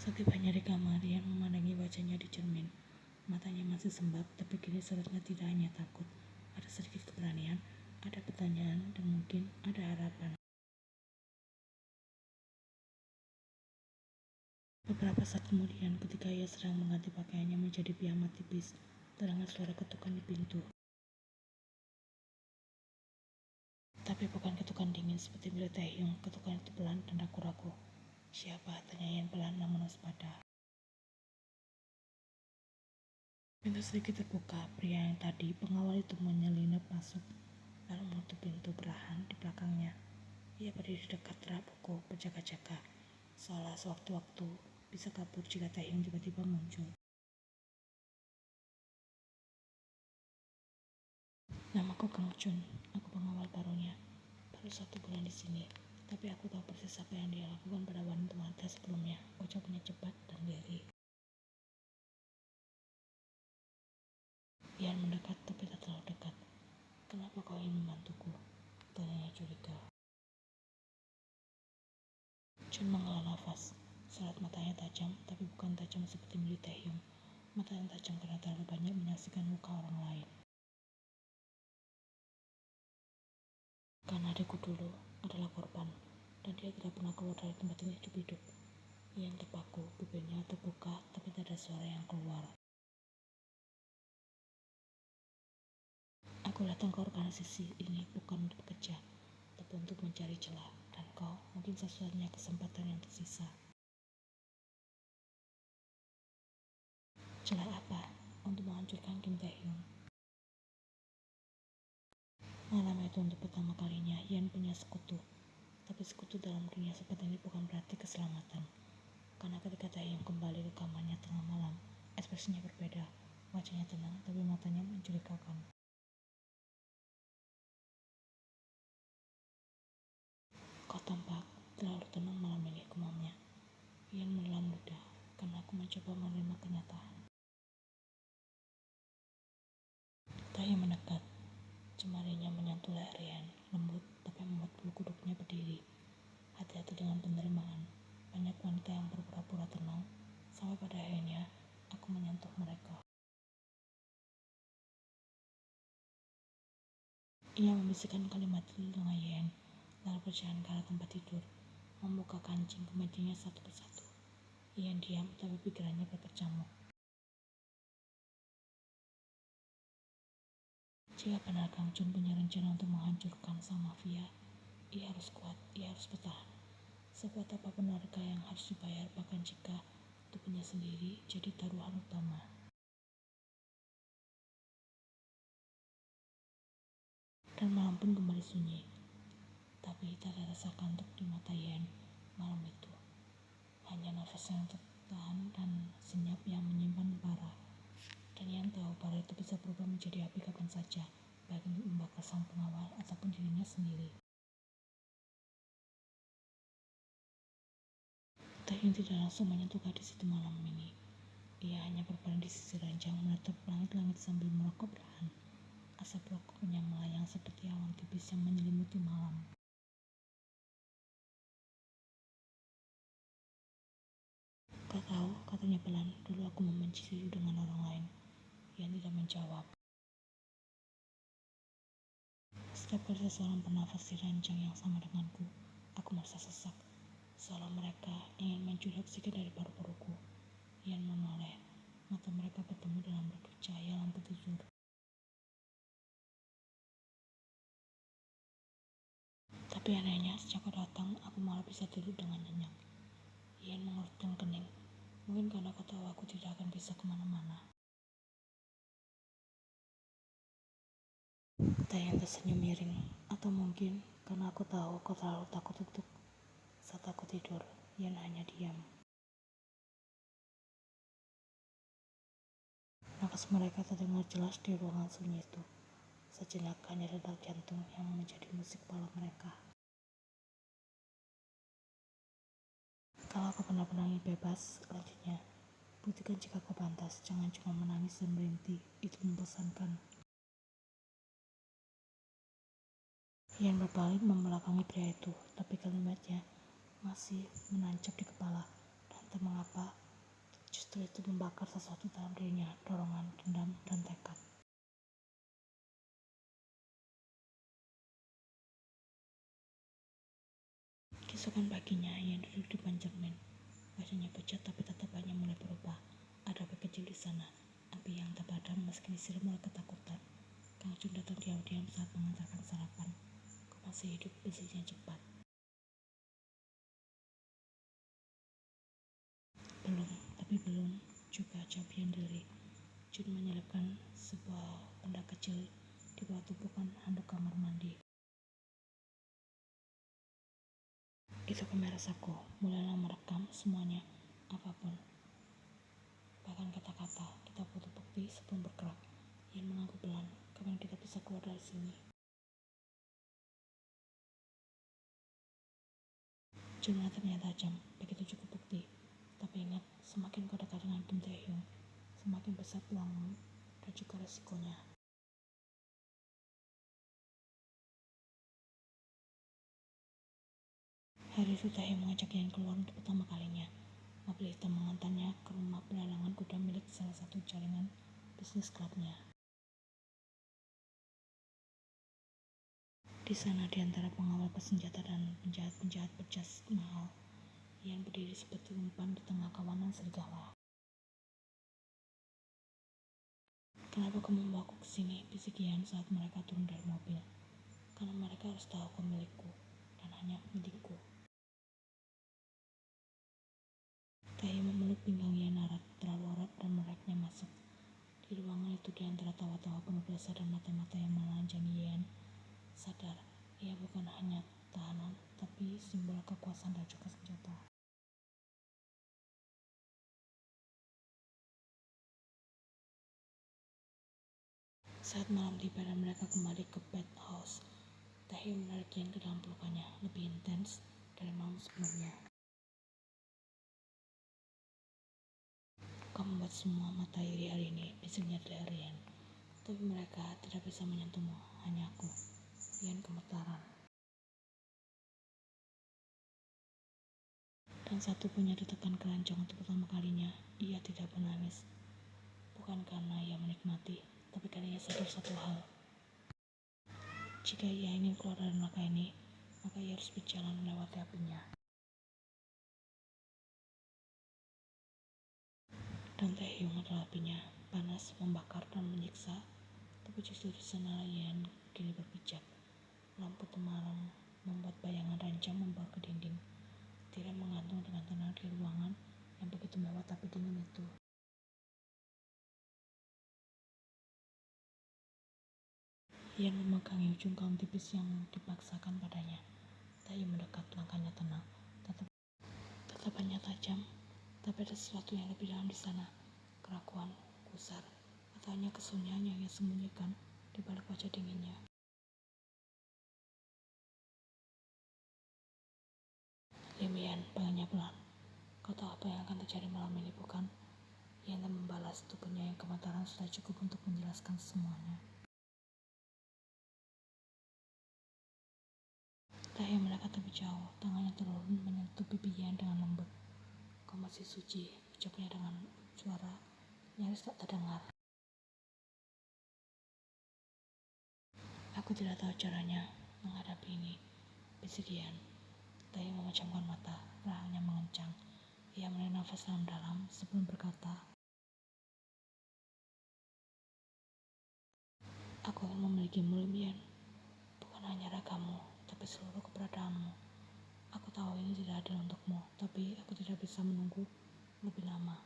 Setibanya di kamar, Ian memandangi wajahnya di cermin. Matanya masih sembab, tapi kini sorotnya tidak hanya takut. Ada sedikit keberanian, ada pertanyaan, dan mungkin ada harapan. Beberapa saat kemudian, ketika ia sedang mengganti pakaiannya menjadi piyama tipis, terdengar suara ketukan di pintu. Tapi bukan ketukan dingin seperti milik Taehyung, ketukan itu pelan dan ragu-ragu. Siapa? Tanya Ian pelan namun waspada. Pintu sedikit terbuka, pria yang tadi pengawal itu menyelinap masuk, lalu menutup pintu perlahan di belakangnya. Ia berdiri dekat rak buku berjaga-jaga, seolah sewaktu-waktu bisa kabur jika Taehyung tiba-tiba muncul. Namaku Kang Chun, aku pengawal barunya. Baru 1 bulan di sini, tapi aku tahu persis apa yang dia lakukan pada wanita sebelumnya. Ucapnya cepat dan lirih. Ian mendekat tapi tak terlalu dekat. Kenapa kau ingin membantuku? Tanyanya curiga. Chun menghela nafas. Sorot matanya tajam, tapi bukan tajam seperti milik Taehyung. Mata yang tajam karena terlalu banyak menyaksikan luka orang lain. Karena adikku dulu adalah korban, dan dia tidak pernah keluar dari tempat ini hidup-hidup. Ian terpaku, bibirnya terbuka, tapi tak ada suara yang keluar. Aku datang ke organisasi ini bukan untuk bekerja, tapi untuk mencari celah, dan kau mungkin satu-satunya kesempatan yang tersisa. Celah apa? Untuk menghancurkan Kim Taehyung. Malam itu untuk pertama kalinya Ian punya sekutu, tapi sekutu dalam dunia seperti ini bukan berarti keselamatan. Karena ketika Taehyung kembali ke kamarnya tengah malam, ekspresinya berbeda. Wajahnya tenang, tapi matanya mencurigakan. Kau tampak terlalu tenang malam ini, gumamnya. Ian menelan ludah, karena aku mencoba menerima kenyataan. Taehyung mendekat. Jemarinya menyentuh leher Ian, lembut tapi membuat bulu kuduknya berdiri. Hati-hati dengan penerimaan. Banyak wanita yang berpura-pura tenang, sampai pada akhirnya aku menyentuh mereka. Ia membisikkan kalimat itu dengan Ian, lalu berjalan ke arah tempat tidur, membuka kancing kemejanya satu persatu. Ian diam, tapi pikirannya berkecamuk. Jika benar Kang Chun punya rencana untuk menghancurkan sang mafia, ia harus kuat, ia harus bertahan. Sekuat apapun harga yang harus dibayar, bahkan jika tubuhnya sendiri jadi taruhan utama. Dan malam pun kembali sunyi, tapi tak ada rasa kantuk di mata Ian malam itu. Hanya nafas yang tertahan dan senyap yang menyimpan bara. Dan Ian tahu bara itu bisa berubah menjadi api kapan saja, baik untuk membakar sang pengawal ataupun dirinya sendiri. Taehyung tidak langsung menyentuh gadis itu malam ini. Ia hanya berbaring di sisi ranjang menatap langit-langit sambil merokok perlahan. Asap rokoknya melayang seperti awan tipis yang menyelimuti malam. Kau tahu, katanya pelan, dulu aku membenci diri dengan orang lain. Ian tidak menjawab. Setiap kali seseorang bernafas di ranjang yang sama denganku, aku merasa sesak, seolah mereka ingin mencuri oksigen dari paru-paruku. Ian menoleh, mata mereka bertemu dalam redup cahaya lampu tidur. Tapi anehnya, sejak kau datang, aku malah bisa tidur dengan nyenyak. Ian mengerutkan kening. Mungkin karena kau tahu aku tidak akan bisa kemana-mana. Taehyung tersenyum miring. Atau mungkin karena aku tahu kau terlalu takut untuk saat aku tidur. Ian hanya diam. Nafas mereka terdengar jelas di ruangan sunyi itu. Sejenak hanya detak jantung yang menjadi musik kepala mereka. Kalau kau benar-benar ingin bebas, lanjutnya, buktikan jika kau pantas. Jangan cuma menangis dan berhenti. Itu membosankan. Ian berbalik membelakangi pria itu, tapi kalimatnya masih menancap di kepala, dan Entah mengapa, justru itu membakar sesuatu dalam dirinya, dorongan, dendam, dan tekad. Keesokan paginya, ia duduk di depan cermin. Wajahnya pucat tapi tatapannya mulai berubah. Ada api kecil di sana, api yang tak padam meski disiram oleh ketakutan. Kang Jun datang diam-diam saat mengantarkan sarapan. Kau masih hidup, bisiknya cepat. Belum, tapi belum juga, jawab Yan diri. Jun menyelipkan sebuah benda kecil di bawah tumpukan handuk kamar mandi. Itu kamera saku, mulailah merekam semuanya, apapun. Bahkan kata-kata, kita butuh bukti sebelum bergerak. Yan mengangguk pelan, kapan kita bisa keluar dari sini? Jun menatapnya tajam, begitu cukup bukti. Tapi ingat, semakin kau dekat dengan Kim Tae-hyung, semakin besar peluangmu dan juga resikonya. Hari itu Tae-hyung mengajak Yan keluar untuk pertama kalinya. Mobil hitam mengantarnya ke rumah pelelangan kuda milik salah satu jaringan bisnis klubnya. Di sana, di antara pengawal bersenjata dan penjahat-penjahat berjas mahal, Yan berdiri seperti umpan di tengah kawanan serigala. Kenapa kamu membawaku ke sini? Bisik Yan saat mereka turun dari mobil. Karena mereka harus tahu kau milikku, dan hanya milikku. Tae memeluk pinggang Yan terlalu erat dan menaiknya masuk. Di ruangan itu, di antara tawa-tawa penuh dosa dan mata-mata yang menelanjangi Yan, sadar, ia bukan hanya tahanan, tapi simbol kekuasaan dan juga senjata. Saat malam tiba dan mereka kembali ke penthouse, Tae menarik Yan ke dalam pelukannya, lebih intens dari malam sebelumnya. Kau membuat semua mata iri hari ini, bisiknya di leher Yan. Tapi mereka tidak bisa menyentuhmu, hanya aku. Yan gemetaran. Dan satu punya ditekan keranjang untuk pertama kalinya, ia tidak menangis. Bukan karena ia menikmati, tapi karena ia sadar satu hal. Jika ia ingin keluar dari neraka ini, maka ia harus berjalan melewati apinya. Dan Tae-hyung adalah apinya, panas, membakar, dan menyiksa. Tapi justru di sana Yan kini berpijak. Lampu temaram membuat bayangan rancang membawa ke dinding. Tirai menggantung dengan tenang di ruangan yang begitu mewah tapi dingin itu. Yan memegangi ujung kaum tipis yang dipaksakan padanya. Tae mendekat, langkahnya tenang, tatapannya tajam. Tapi ada sesuatu yang lebih dalam di sana. Keraguan, gusar, atau hanya kesunyian yang ia sembunyikan di balik wajah dinginnya. Lim Yan, panggilnya pelan. Kau tahu apa yang akan terjadi malam ini, bukan? Yan tak membalas, tubuhnya yang gemetaran sudah cukup untuk menjelaskan semuanya. Tae mendekat lebih jauh, tangannya turun menyentuh pipi Yan dengan lembut. Kau masih suci, ucapnya dengan suara nyaris tak terdengar. Aku tidak tahu caranya menghadapi ini, bisik Yan. Tae memejamkan mata, rahangnya mengencang. Ia menarik nafas dalam-dalam sebelum berkata, aku akan memilikimu, Lim Yan. Bukan hanya ragamu, tapi seluruh keberadaanmu. Aku tahu ini tidak adil untukmu, tapi aku tidak bisa menunggu lebih lama.